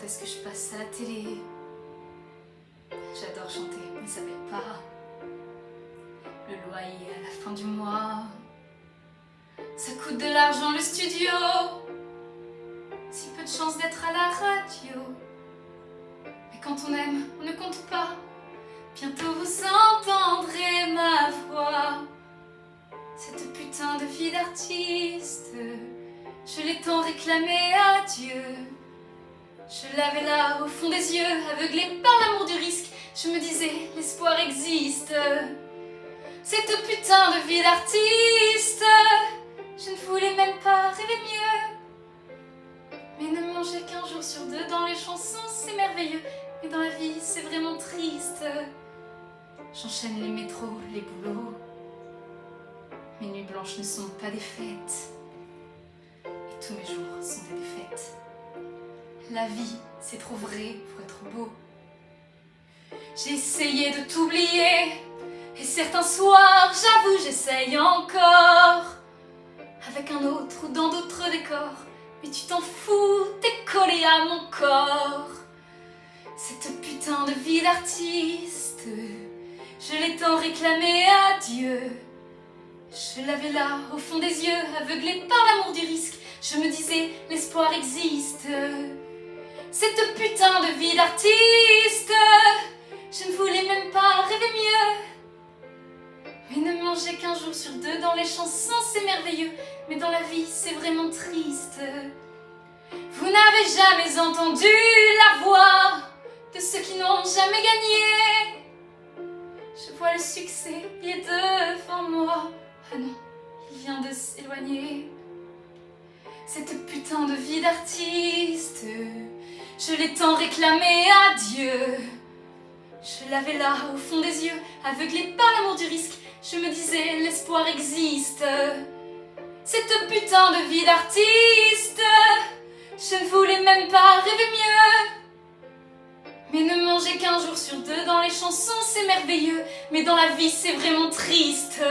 est-ce que je passe à la télé? J'adore chanter, mais ça paye pas. Le loyer à la fin du mois, ça coûte de l'argent le studio. Si peu de chance d'être à la radio. Mais quand on aime, on ne compte pas. Bientôt vous entendrez ma voix. Cette putain de vie d'artiste, je l'ai tant réclamée à Dieu. Je l'avais là au fond des yeux, aveuglée par l'amour du risque. Je me disais, l'espoir existe. Cette putain de vie d'artiste, je ne voulais même pas rêver mieux. Mais ne manger qu'un jour sur deux dans les chansons, c'est merveilleux. Mais dans la vie, c'est vraiment triste. J'enchaîne les métros, les boulots. Mes nuits blanches ne sont pas des fêtes. Et tous mes jours sont des défaites. La vie, c'est trop vrai pour être beau. J'ai essayé de t'oublier. Et certains soirs, j'avoue, j'essaye encore. Avec un autre ou dans d'autres décors. Mais tu t'en fous, t'es collé à mon corps. Cette putain de vie d'artiste, je l'ai tant réclamée à Dieu. Je l'avais là, au fond des yeux, aveuglée par l'amour du risque. Je me disais, l'espoir existe. Cette putain de vie d'artiste, je ne voulais même pas rêver mieux. Mais ne manger qu'un jour sur deux dans les chansons, c'est merveilleux. Mais dans la vie, c'est vraiment triste. Vous n'avez jamais entendu la voix de ceux qui n'ont jamais gagné. Je vois le succès, il est devant moi. Ah non, il vient de s'éloigner. Cette putain de vie d'artiste, je l'ai tant réclamée à Dieu. Je l'avais là, au fond des yeux, aveuglée par l'amour du risque. Je me disais, l'espoir existe. Cette putain de vie d'artiste, je ne voulais même pas rêver mieux. Mais ne manger qu'un jour sur deux dans les chansons, c'est merveilleux. Mais dans la vie, c'est vraiment triste.